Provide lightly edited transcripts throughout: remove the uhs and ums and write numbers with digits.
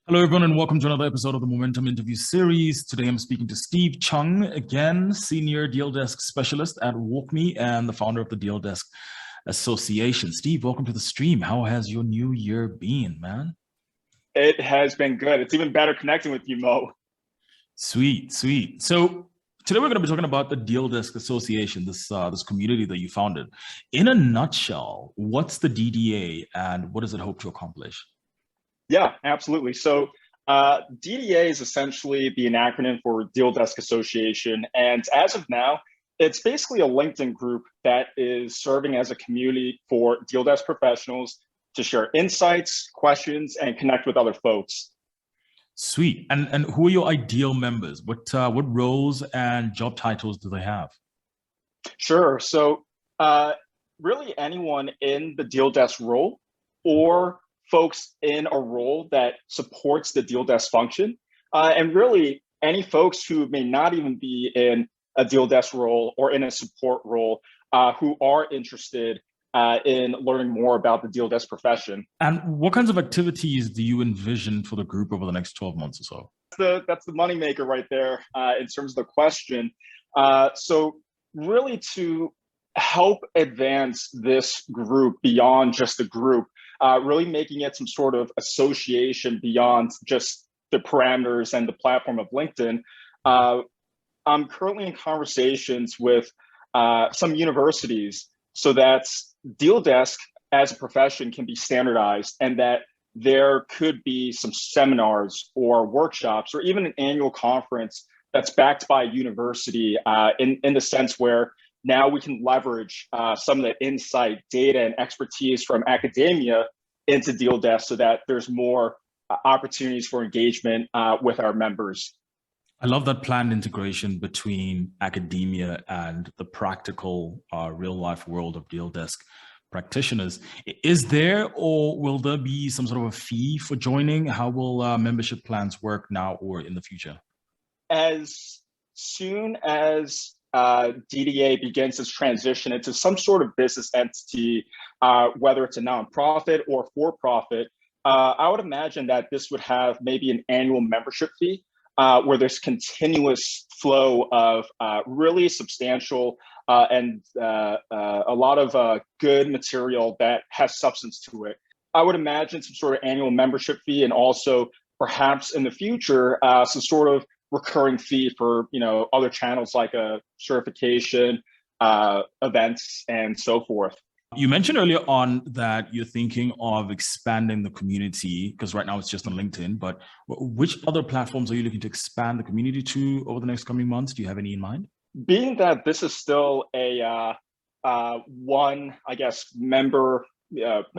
Hello, everyone, and welcome to another episode of the Momentum Interview Series. Today, I'm speaking to Steve Chung, again, Senior Deal Desk Specialist at WalkMe and the founder of the Deal Desk Association. Steve, welcome to the stream. How has your new year been, man? It has been good. It's even better connecting with you, Mo. Sweet, sweet. So today we're going to be talking about the Deal Desk Association, this community that you founded. In a nutshell, what's the DDA and what does it hope to accomplish? Yeah, absolutely. So DDA is essentially the acronym for Deal Desk Association. And as of now, it's basically a LinkedIn group that is serving as a community for Deal Desk professionals to share insights, questions, and connect with other folks. Sweet. And who are your ideal members? What roles and job titles do they have? Sure. So really anyone in the Deal Desk role or folks in a role that supports the Deal Desk function. And really any folks who may not even be in a Deal Desk role or in a support role who are interested in learning more about the Deal Desk profession. And what kinds of activities do you envision for the group over the next 12 months or so? That's the moneymaker right there in terms of the question. So really to help advance this group beyond just the group, really making it some sort of association beyond just the parameters and the platform of LinkedIn. I'm currently in conversations with some universities so that Deal Desk as a profession can be standardized and that there could be some seminars or workshops or even an annual conference that's backed by a university in the sense where now we can leverage some of the insight, data, and expertise from academia into Deal Desk so that there's more opportunities for engagement with our members. I love that planned integration between academia and the practical real life world of Deal Desk practitioners. Is there or will there be some sort of a fee for joining? How will membership plans work now or in the future? As soon as DDA begins its transition into some sort of business entity, whether it's a nonprofit or for profit, I would imagine that this would have maybe an annual membership fee where there's continuous flow of really substantial and a lot of good material that has substance to it. I would imagine some sort of annual membership fee and also perhaps in the future some sort of recurring fee for other channels like a certification, events, and so forth. You mentioned earlier on that you're thinking of expanding the community because right now it's just on LinkedIn, but which other platforms are you looking to expand the community to over the next coming months? Do you have any in mind? Being that this is still a one, I guess, member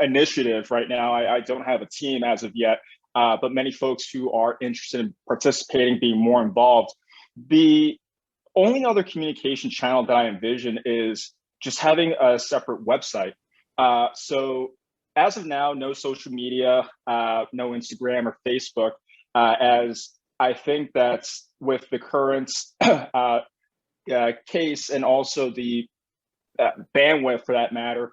initiative right now, I don't have a team as of yet, but many folks who are interested in participating, being more involved. The only other communication channel that I envision is just having a separate website. So as of now, no social media, no Instagram or Facebook, as I think that with the current case and also the bandwidth for that matter,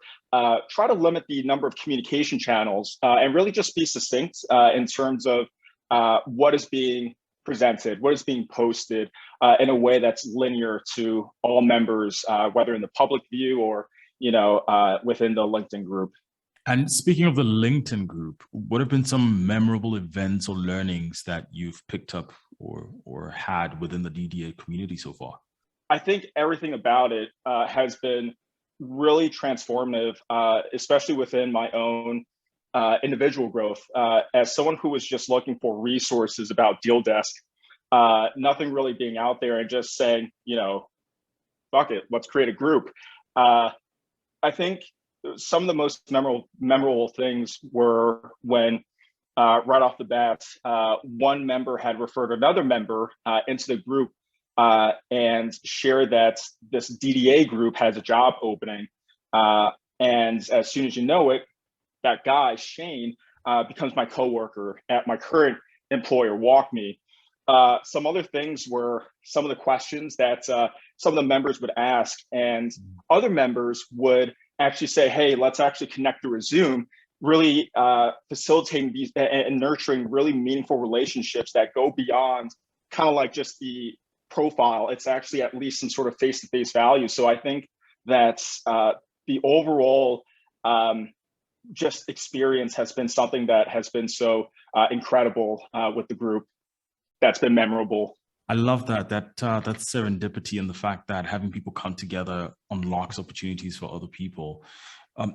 try to limit the number of communication channels and really just be succinct in terms of what is being presented, what is being posted in a way that's linear to all members, whether in the public view or within the LinkedIn group. And speaking of the LinkedIn group, what have been some memorable events or learnings that you've picked up or had within the DDA community so far? I think everything about it has been really transformative, especially within my own individual growth. As someone who was just looking for resources about Deal Desk, nothing really being out there and just saying, fuck it, let's create a group. I think some of the most memorable things were when right off the bat, one member had referred another member into the group and shared that this DDA group has a job opening. And as soon as you know it, that guy, Shane, becomes my coworker at my current employer, WalkMe. Some other things were some of the questions that some of the members would ask, and other members would actually say, hey, let's actually connect through a Zoom really facilitating these and nurturing really meaningful relationships that go beyond kind of like just the profile. It's actually at least some sort of face-to-face value. So I think that the overall just experience has been something that has been so incredible with the group. That's been memorable. I love that serendipity and the fact that having people come together unlocks opportunities for other people.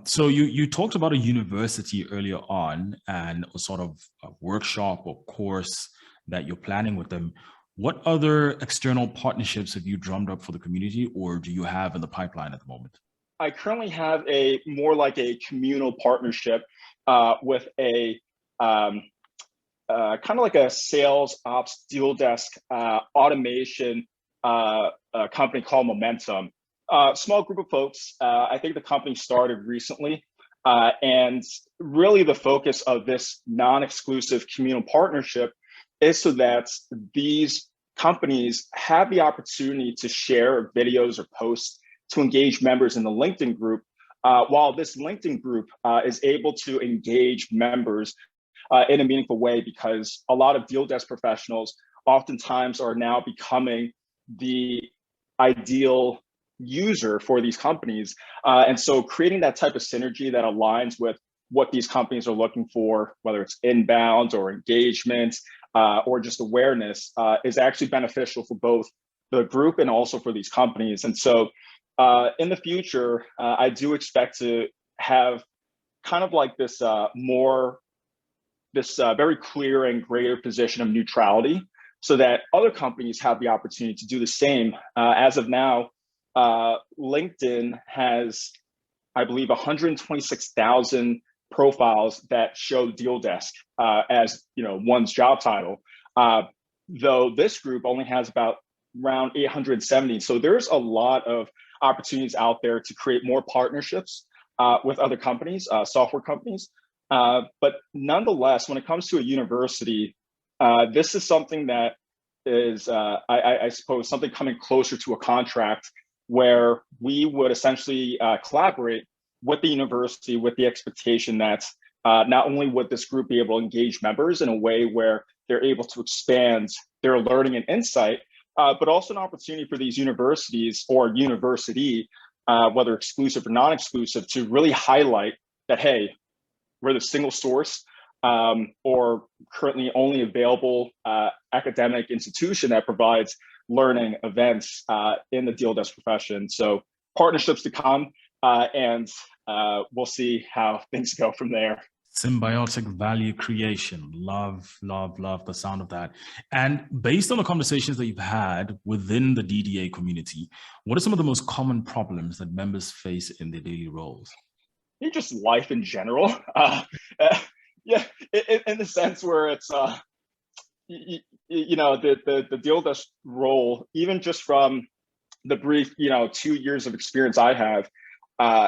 So you talked about a university earlier on and a sort of a workshop or course that you're planning with them. What other external partnerships have you drummed up for the community, or do you have in the pipeline at the moment? I currently have a more like a communal partnership with a kind of like a sales ops deal desk automation company called Momentum. Small group of folks. I think the company started recently. And really the focus of this non-exclusive communal partnership is so that these companies have the opportunity to share videos or posts to engage members in the LinkedIn group, while this LinkedIn group is able to engage members in a meaningful way, because a lot of deal desk professionals oftentimes are now becoming the ideal user for these companies. And so creating that type of synergy that aligns with what these companies are looking for, whether it's inbound or engagement or just awareness, is actually beneficial for both the group and also for these companies. And so in the future, I do expect to have kind of like this very clear and greater position of neutrality, so that other companies have the opportunity to do the same. As of now, LinkedIn has, I believe, 126,000 profiles that show deal desk as one's job title, though this group only has about around 870. So there's a lot of opportunities out there to create more partnerships with other companies, software companies. But nonetheless, when it comes to a university, this is something that is, I suppose, something coming closer to a contract where we would essentially collaborate with the university with the expectation that not only would this group be able to engage members in a way where they're able to expand their learning and insight, but also an opportunity for these universities or university, whether exclusive or non-exclusive, to really highlight that, hey, we're the single source or currently only available academic institution that provides learning events in the deal desk profession. So partnerships to come, and we'll see how things go from there. Symbiotic value creation. Love, love, love the sound of that. And based on the conversations that you've had within the DDA community, what are some of the most common problems that members face in their daily roles? Just life in general. Yeah, in the sense where it's, the deal desk role, even just from the brief, 2 years of experience I have,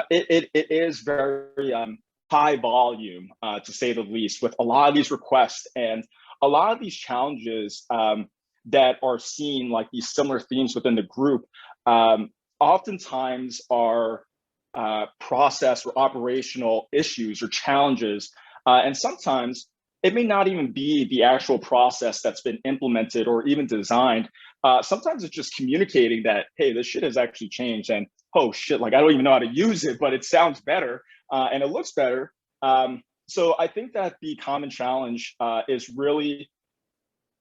it is very high volume, to say the least, with a lot of these requests and a lot of these challenges that are seen, like these similar themes within the group, oftentimes are process or operational issues or challenges. And sometimes it may not even be the actual process that's been implemented or even designed. Sometimes it's just communicating that, hey, this shit has actually changed, and oh shit, like I don't even know how to use it, but it sounds better and it looks better. So I think that the common challenge is really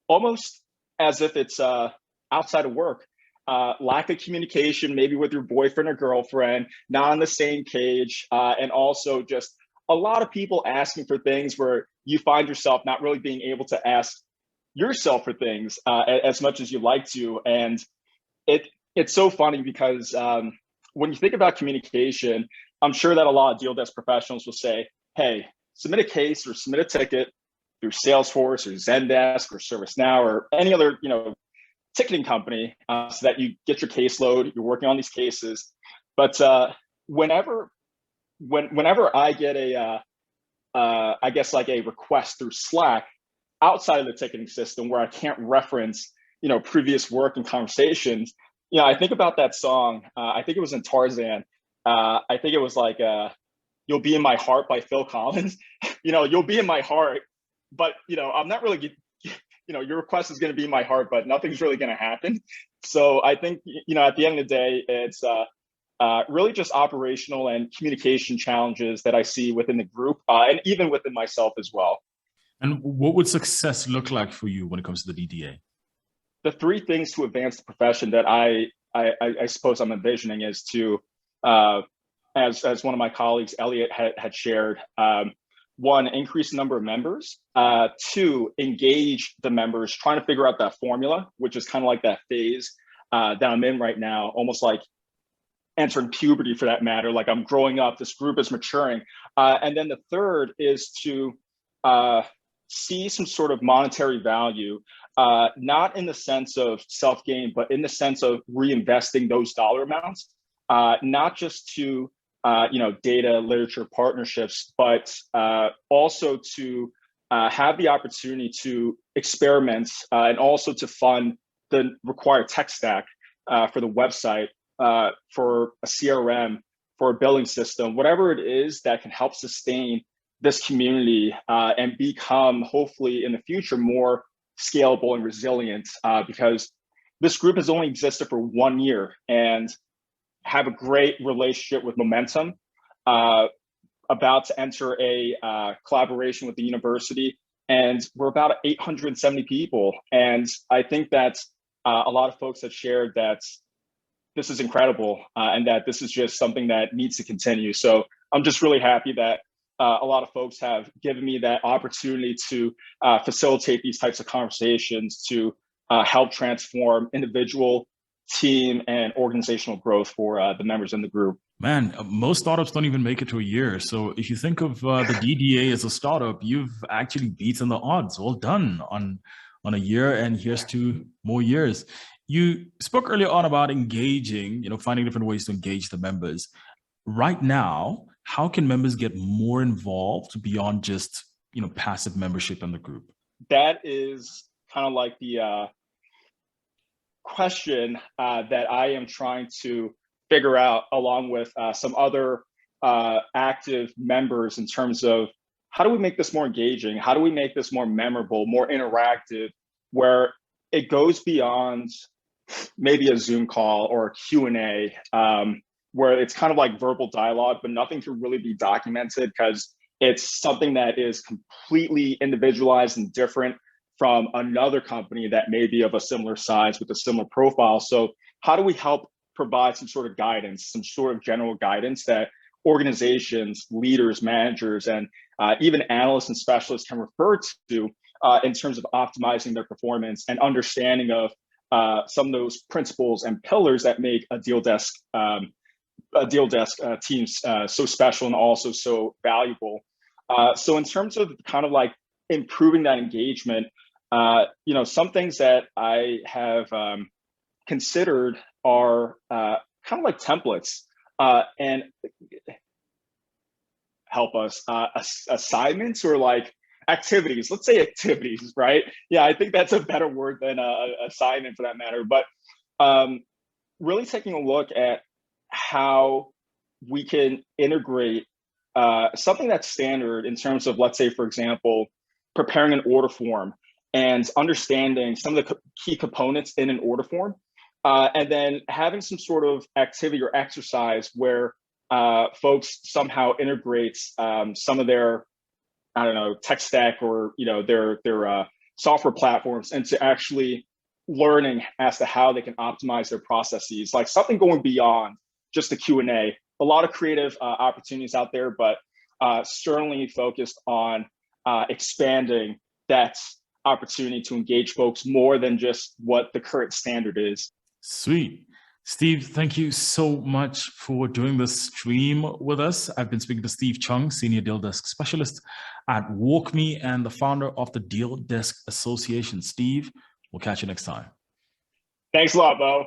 almost as if it's outside of work. Lack of communication, maybe with your boyfriend or girlfriend, not on the same page, and also just a lot of people asking for things where you find yourself not really being able to ask yourself for things as much as you like to. And it's so funny because when you think about communication, I'm sure that a lot of deal desk professionals will say, hey, submit a case or submit a ticket through Salesforce or Zendesk or ServiceNow or any other, ticketing company, so that you get your caseload, you're working on these cases. But whenever I get I guess like a request through Slack outside of the ticketing system where I can't reference, previous work and conversations, I think about that song. I think it was in Tarzan. I think it was like, "You'll Be in My Heart" by Phil Collins. You'll be in my heart, but I'm not really, your request is going to be in my heart, but nothing's really going to happen. So I think, at the end of the day, it's really just operational and communication challenges that I see within the group, and even within myself as well. And what would success look like for you when it comes to the DDA? The three things to advance the profession that I suppose I'm envisioning is to, as one of my colleagues, Elliot, had shared, one, increase the number of members. Two, engage the members, trying to figure out that formula, which is kind of like that phase that I'm in right now, almost like entering puberty for that matter. Like I'm growing up, this group is maturing. And then the third is to see some sort of monetary value, not in the sense of self-gain, but in the sense of reinvesting those dollar amounts, not just to data, literature, partnerships, but also to have the opportunity to experiment and also to fund the required tech stack for the website, for a CRM, for a billing system, whatever it is that can help sustain this community and become, hopefully in the future, more scalable and resilient, because this group has only existed for 1 year and have a great relationship with Momentum, about to enter a collaboration with the university, and we're about 870 people. And I think that a lot of folks have shared that this is incredible, and that this is just something that needs to continue. So I'm just really happy that a lot of folks have given me that opportunity to facilitate these types of conversations to help transform individual, team, and organizational growth for the members in the group. Man, most startups don't even make it to a year. So if you think of the DDA as a startup, you've actually beaten the odds. Well done on a year, and here's 2 more years. You spoke earlier on about engaging, finding different ways to engage the members. Right now, how can members get more involved beyond just, passive membership in the group? That is kind of like the question that I am trying to figure out, along with some other active members, in terms of how do we make this more engaging? How do we make this more memorable, more interactive, where it goes beyond maybe a Zoom call or a Q&A, where it's kind of like verbal dialogue, but nothing can really be documented because it's something that is completely individualized and different from another company that may be of a similar size with a similar profile. So how do we help provide some sort of guidance, some sort of general guidance that organizations, leaders, managers, and even analysts and specialists can refer to in terms of optimizing their performance and understanding of some of those principles and pillars that make a deal desk team so special and also so valuable. So in terms of kind of like improving that engagement, some things that I have considered are kind of like templates and help us assignments or like activities. Let's say activities, right? Yeah, I think that's a better word than assignment for that matter. But really taking a look at how we can integrate something that's standard in terms of, let's say, for example, preparing an order form and understanding some of the key components in an order form, and then having some sort of activity or exercise where folks somehow integrate some of their, I don't know, tech stack or their software platforms into actually learning as to how they can optimize their processes, like something going beyond just the Q&A. A lot of creative opportunities out there, but certainly focused on expanding that opportunity to engage folks more than just what the current standard is. Sweet. Steve, thank you so much for doing this stream with us. I've been speaking to Steve Chung, Senior Deal Desk Specialist at WalkMe and the founder of the Deal Desk Association. Steve, we'll catch you next time. Thanks a lot, Bo.